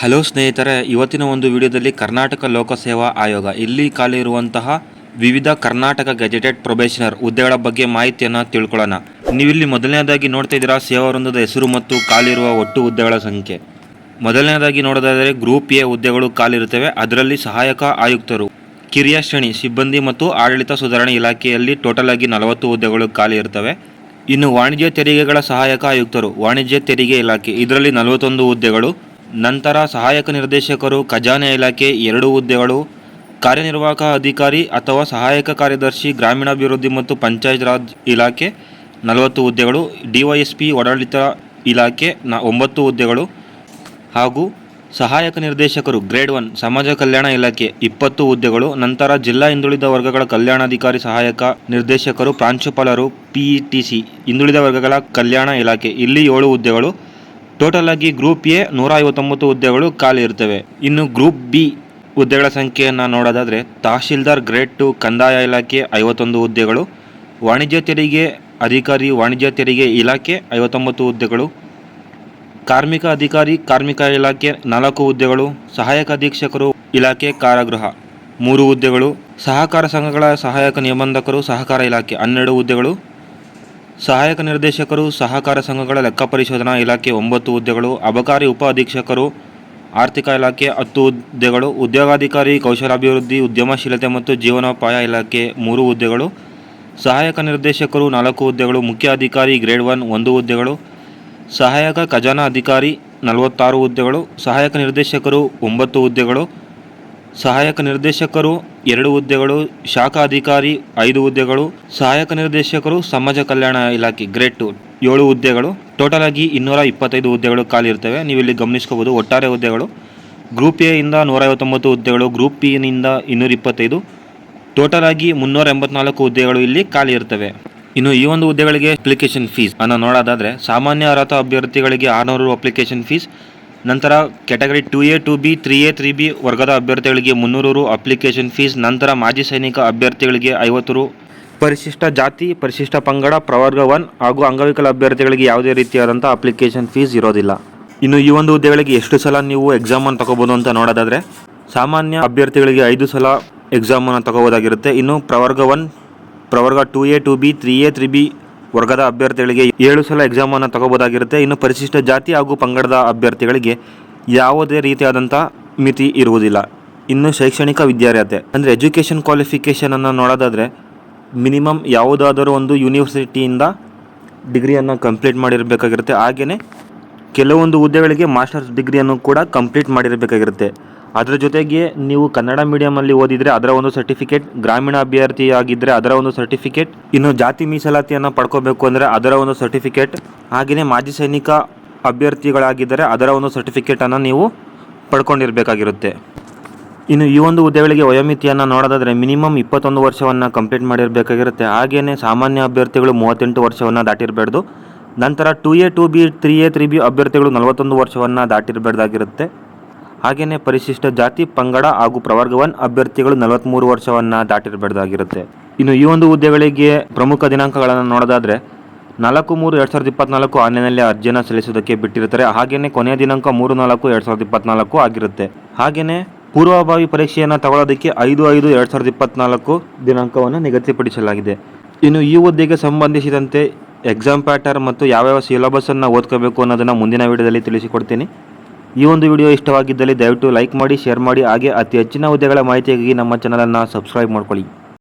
Hello ಸ್ನೇಹಿತರೆ, ಇವತ್ತಿನ ಒಂದು ವಿಡಿಯೋದಲ್ಲಿ ಕರ್ನಾಟಕ ಲೋಕಸೇವಾ ಆಯೋಗ ಇಲ್ಲಿ ಖಾಲಿ ಇರುವಂತಹ ವಿವಿಧ ಕರ್ನಾಟಕ ಗೆಜೆಟೆಡ್ ಪ್ರೊಬೇಷನರ್ ಹುದ್ದೆಗಳ ಬಗ್ಗೆ ಮಾಹಿತಿಯನ್ನು ತಿಳ್ಕೊಳ್ಳೋಣ. ನೀವಿಲ್ಲಿ ಮೊದಲನೇದಾಗಿ ನೋಡ್ತಾ ಇದ್ದೀರಾ ಸೇವಾ ವೃಂದದ ಹೆಸರು ಮತ್ತು ಖಾಲಿರುವ ಒಟ್ಟು ಹುದ್ದೆಗಳ ಸಂಖ್ಯೆ. ಮೊದಲನೇದಾಗಿ ನೋಡೋದಾದರೆ ಗ್ರೂಪ್ ಎ ಹುದ್ದೆಗಳು ಖಾಲಿರುತ್ತವೆ. ಅದರಲ್ಲಿ ಸಹಾಯಕ ಆಯುಕ್ತರು ಕಿರಿಯ ಶ್ರೇಣಿ ಸಿಬ್ಬಂದಿ ಮತ್ತು ಆಡಳಿತ ಸುಧಾರಣೆ ಇಲಾಖೆಯಲ್ಲಿ ಟೋಟಲ್ ಆಗಿ 40 ಹುದ್ದೆಗಳು ಖಾಲಿ ಇರ್ತವೆ. ಇನ್ನು ವಾಣಿಜ್ಯ ತೆರಿಗೆಗಳ ಸಹಾಯಕ ಆಯುಕ್ತರು ವಾಣಿಜ್ಯ ತೆರಿಗೆ ಇಲಾಖೆ ಇದರಲ್ಲಿ 41 ಹುದ್ದೆಗಳು. ನಂತರ ಸಹಾಯಕ ನಿರ್ದೇಶಕರು ಖಜಾನೆ ಇಲಾಖೆ 2 ಹುದ್ದೆಗಳು. ಕಾರ್ಯನಿರ್ವಾಹಕ ಅಧಿಕಾರಿ ಅಥವಾ ಸಹಾಯಕ ಕಾರ್ಯದರ್ಶಿ ಗ್ರಾಮೀಣಾಭಿವೃದ್ಧಿ ಮತ್ತು ಪಂಚಾಯತ್ ರಾಜ್ ಇಲಾಖೆ 40 ಹುದ್ದೆಗಳು. ಡಿವೈಎಸ್ಪಿ ಆಡಳಿತ ಇಲಾಖೆ 9 ಹುದ್ದೆಗಳು ಹಾಗೂ ಸಹಾಯಕ ನಿರ್ದೇಶಕರು ಗ್ರೇಡ್ 1 ಸಮಾಜ ಕಲ್ಯಾಣ ಇಲಾಖೆ 20 ಹುದ್ದೆಗಳು. ನಂತರ ಜಿಲ್ಲಾ ಹಿಂದುಳಿದ ವರ್ಗಗಳ ಕಲ್ಯಾಣಾಧಿಕಾರಿ ಸಹಾಯಕ ನಿರ್ದೇಶಕರು ಪ್ರಾಂಶುಪಾಲರು PETC ಹಿಂದುಳಿದ ವರ್ಗಗಳ ಕಲ್ಯಾಣ ಇಲಾಖೆ ಇಲ್ಲಿ 7 ಹುದ್ದೆಗಳು. ಟೋಟಲ್ ಆಗಿ ಗ್ರೂಪ್ ಎ 159 ಹುದ್ದೆಗಳು ಖಾಲಿ ಇರ್ತವೆ. ಇನ್ನು ಗ್ರೂಪ್ ಬಿ ಹುದ್ದೆಗಳ ಸಂಖ್ಯೆಯನ್ನು ನೋಡೋದಾದರೆ ತಹಶೀಲ್ದಾರ್ ಗ್ರೇಡ್ 2 ಕಂದಾಯ ಇಲಾಖೆ 51 ಹುದ್ದೆಗಳು. ವಾಣಿಜ್ಯ ತೆರಿಗೆ ಅಧಿಕಾರಿ ವಾಣಿಜ್ಯ ತೆರಿಗೆ ಇಲಾಖೆ 59 ಹುದ್ದೆಗಳು. ಕಾರ್ಮಿಕ ಅಧಿಕಾರಿ ಕಾರ್ಮಿಕ ಇಲಾಖೆ 4 ಹುದ್ದೆಗಳು. ಸಹಾಯಕ ಅಧೀಕ್ಷಕರು ಇಲಾಖೆ ಕಾರಾಗೃಹ 3 ಹುದ್ದೆಗಳು. ಸಹಕಾರ ಸಂಘಗಳ ಸಹಾಯಕ ನಿಬಂಧಕರು ಸಹಕಾರ ಇಲಾಖೆ 12 ಹುದ್ದೆಗಳು. ಸಹಾಯಕ ನಿರ್ದೇಶಕರು ಸಹಕಾರ ಸಂಘಗಳ ಲೆಕ್ಕ ಪರಿಶೋಧನಾ ಇಲಾಖೆ 9 ಹುದ್ದೆಗಳು. ಅಬಕಾರಿ ಉಪ ಅಧೀಕ್ಷಕರು ಆರ್ಥಿಕ ಇಲಾಖೆ 10 ಹುದ್ದೆಗಳು. ಉದ್ಯೋಗಾಧಿಕಾರಿ ಕೌಶಲಾಭಿವೃದ್ಧಿ ಉದ್ಯಮಶೀಲತೆ ಮತ್ತು ಜೀವನೋಪಾಯ ಇಲಾಖೆ 3 ಹುದ್ದೆಗಳು. ಸಹಾಯಕ ನಿರ್ದೇಶಕರು 4 ಹುದ್ದೆಗಳು. ಮುಖ್ಯ ಅಧಿಕಾರಿ ಗ್ರೇಡ್ 1 1 ಹುದ್ದೆಗಳು. ಸಹಾಯಕ ಖಜಾನಾ ಅಧಿಕಾರಿ 46 ಹುದ್ದೆಗಳು. ಸಹಾಯಕ ನಿರ್ದೇಶಕರು 9 ಹುದ್ದೆಗಳು. ಸಹಾಯಕ ನಿರ್ದೇಶಕರು 2 ಹುದ್ದೆಗಳು. ಶಾಖಾ ಅಧಿಕಾರಿ 5 ಹುದ್ದೆಗಳು. ಸಹಾಯಕ ನಿರ್ದೇಶಕರು ಸಮಾಜ ಕಲ್ಯಾಣ ಇಲಾಖೆ ಗ್ರೇಡ್ 2 7 ಹುದ್ದೆಗಳು. ಟೋಟಲ್ ಆಗಿ 225 ಹುದ್ದೆಗಳು ಖಾಲಿ ಇರ್ತವೆ. ನೀವು ಇಲ್ಲಿ ಗಮನಿಸ್ಕೋಬೋದು. ಒಟ್ಟಾರೆ ಹುದ್ದೆಗಳು ಗ್ರೂಪ್ ಎ ಇಂದ 159 ಹುದ್ದೆಗಳು, ಗ್ರೂಪ್ ಬಿ ನಿಂದ 225, ಟೋಟಲ್ ಆಗಿ 384 ಹುದ್ದೆಗಳು ಇಲ್ಲಿ ಖಾಲಿ ಇರ್ತವೆ. ಇನ್ನು ಈ ಒಂದು ಹುದ್ದೆಗಳಿಗೆ ಅಪ್ಲಿಕೇಶನ್ ಫೀಸ್ ಅನ್ನು ನೋಡೋದಾದರೆ ಸಾಮಾನ್ಯ ಅರ್ಹತಾ ಅಭ್ಯರ್ಥಿಗಳಿಗೆ 600 ಅಪ್ಲಿಕೇಶನ್ ಫೀಸ್. ನಂತರ category 2A 2B 3A 3B ವರ್ಗದ ಅಭ್ಯರ್ಥಿಗಳಿಗೆ 300 ಅಪ್ಲಿಕೇಶನ್ ಫೀಸ್. ನಂತರ ಮಾಜಿ ಸೈನಿಕ ಅಭ್ಯರ್ಥಿಗಳಿಗೆ 50 ರು. ಪರಿಶಿಷ್ಟ ಜಾತಿ ಪರಿಶಿಷ್ಟ ಪಂಗಡ ಪ್ರವರ್ಗ 1 ಹಾಗೂ ಅಂಗವಿಕಲ ಅಭ್ಯರ್ಥಿಗಳಿಗೆ ಯಾವುದೇ ರೀತಿಯಾದಂಥ ಅಪ್ಲಿಕೇಶನ್ ಫೀಸ್ ಇರೋದಿಲ್ಲ. ಇನ್ನು ಈ ಒಂದು ಹುದ್ದೆಗಳಿಗೆ ಎಷ್ಟು ಸಲ ನೀವು ಎಕ್ಸಾಮನ್ನು ತಗೋಬೋದು ಅಂತ ನೋಡೋದಾದರೆ ಸಾಮಾನ್ಯ ಅಭ್ಯರ್ಥಿಗಳಿಗೆ 5 ಸಲ ಎಕ್ಸಾಮನ್ನು ತಗೋಬೋದಾಗಿರುತ್ತೆ. ಇನ್ನು ಪ್ರವರ್ಗ 1 ಪ್ರವರ್ಗ 2A 2B 3A 3B ವರ್ಗದ ಅಭ್ಯರ್ಥಿಗಳಿಗೆ 7 ಸಲ ಎಕ್ಸಾಮನ್ನು ತಗೋಬೋದಾಗಿರುತ್ತೆ. ಇನ್ನು ಪರಿಶಿಷ್ಟ ಜಾತಿ ಹಾಗೂ ಪಂಗಡದ ಅಭ್ಯರ್ಥಿಗಳಿಗೆ ಯಾವುದೇ ರೀತಿಯಾದಂಥ ಮಿತಿ ಇರುವುದಿಲ್ಲ. ಇನ್ನು ಶೈಕ್ಷಣಿಕ ವಿದ್ಯಾರ್ಹತೆ ಅಂದರೆ ಎಜುಕೇಷನ್ ಕ್ವಾಲಿಫಿಕೇಷನನ್ನು ನೋಡೋದಾದರೆ ಮಿನಿಮಮ್ ಯಾವುದಾದರೂ ಒಂದು ಯೂನಿವರ್ಸಿಟಿಯಿಂದ ಡಿಗ್ರಿಯನ್ನು ಕಂಪ್ಲೀಟ್ ಮಾಡಿರಬೇಕಾಗಿರುತ್ತೆ. ಹಾಗೆಯೇ ಕೆಲವೊಂದು ಹುದ್ದೆಗಳಿಗೆ ಮಾಸ್ಟರ್ಸ್ ಡಿಗ್ರಿಯನ್ನು ಕೂಡ ಕಂಪ್ಲೀಟ್ ಮಾಡಿರಬೇಕಾಗಿರುತ್ತೆ. ಅದರ ಜೊತೆಗೆ ನೀವು ಕನ್ನಡ ಮೀಡಿಯಮಲ್ಲಿ ಓದಿದರೆ ಅದರ ಒಂದು ಸರ್ಟಿಫಿಕೇಟ್, ಗ್ರಾಮೀಣ ಅಭ್ಯರ್ಥಿಯಾಗಿದ್ದರೆ ಅದರ ಒಂದು ಸರ್ಟಿಫಿಕೇಟ್, ಇನ್ನು ಜಾತಿ ಮೀಸಲಾತಿಯನ್ನು ಪಡ್ಕೋಬೇಕು ಅಂದರೆ ಅದರ ಒಂದು ಸರ್ಟಿಫಿಕೇಟ್, ಹಾಗೆಯೇ ಮಾಜಿ ಸೈನಿಕ ಅಭ್ಯರ್ಥಿಗಳಾಗಿದ್ದರೆ ಅದರ ಒಂದು ಸರ್ಟಿಫಿಕೇಟನ್ನು ನೀವು ಪಡ್ಕೊಂಡಿರಬೇಕಾಗಿರುತ್ತೆ. ಇನ್ನು ಈ ಒಂದು ಹುದ್ದೆಗಳಿಗೆ ವಯೋಮಿತಿಯನ್ನು ನೋಡೋದಾದರೆ ಮಿನಿಮಮ್ 21 ವರ್ಷವನ್ನು ಕಂಪ್ಲೀಟ್ ಮಾಡಿರಬೇಕಾಗಿರುತ್ತೆ. ಹಾಗೆಯೇ ಸಾಮಾನ್ಯ ಅಭ್ಯರ್ಥಿಗಳು 38 ವರ್ಷವನ್ನು ದಾಟಿರಬಾರ್ದು. ನಂತರ 2A 2B 3A 3B ಅಭ್ಯರ್ಥಿಗಳು 41 ವರ್ಷವನ್ನು ದಾಟಿರಬಾರ್ದಾಗಿರುತ್ತೆ. ಹಾಗೆಯೇ ಪರಿಶಿಷ್ಟ ಜಾತಿ ಪಂಗಡ ಹಾಗೂ ಪ್ರವರ್ಗ 1 ಅಭ್ಯರ್ಥಿಗಳು 43 ವರ್ಷವನ್ನು ದಾಟಿರಬಾರ್ದಾಗಿರುತ್ತೆ. ಇನ್ನು ಈ ಒಂದು ಹುದ್ದೆಗಳಿಗೆ ಪ್ರಮುಖ ದಿನಾಂಕಗಳನ್ನು ನೋಡೋದಾದರೆ 4/3/2024 ಆನ್ಲೈನಲ್ಲಿ ಅರ್ಜಿಯನ್ನು ಸಲ್ಲಿಸೋದಕ್ಕೆ ಬಿಟ್ಟಿರ್ತಾರೆ. ಹಾಗೆಯೇ ಕೊನೆಯ ದಿನಾಂಕ 3/4/2024 ಆಗಿರುತ್ತೆ. ಹಾಗೆಯೇ ಪೂರ್ವಭಾವಿ ಪರೀಕ್ಷೆಯನ್ನು ತಗೊಳ್ಳೋದಕ್ಕೆ 5/5/2024 ದಿನಾಂಕವನ್ನು ನಿಗದಿಪಡಿಸಲಾಗಿದೆ. ಇನ್ನು ಈ ಹುದ್ದೆಗೆ ಸಂಬಂಧಿಸಿದಂತೆ ಎಕ್ಸಾಮ್ ಪ್ಯಾಟರ್ನ್ ಮತ್ತು ಯಾವ್ಯಾವ ಸಿಲೆಬಸ್ಸನ್ನು ಓದ್ಕೋಬೇಕು ಅನ್ನೋದನ್ನು ಮುಂದಿನ ವಿಡಿಯೋದಲ್ಲಿ ತಿಳಿಸಿಕೊಡ್ತೀನಿ. ಈ ಒಂದು ವಿಡಿಯೋ ಇಷ್ಟವಾಗಿದ್ದಲ್ಲಿ ದಯವಿಟ್ಟು ಲೈಕ್ ಮಾಡಿ, ಶೇರ್ ಮಾಡಿ, ಹಾಗೆ ಅತಿ ಹೆಚ್ಚಿನ ಹುದ್ದೆಗಳ ಮಾಹಿತಿಗಾಗಿ ನಮ್ಮ ಚಾನಲನ್ನು ಸಬ್ಸ್ಕ್ರೈಬ್ ಮಾಡ್ಕೊಳ್ಳಿ.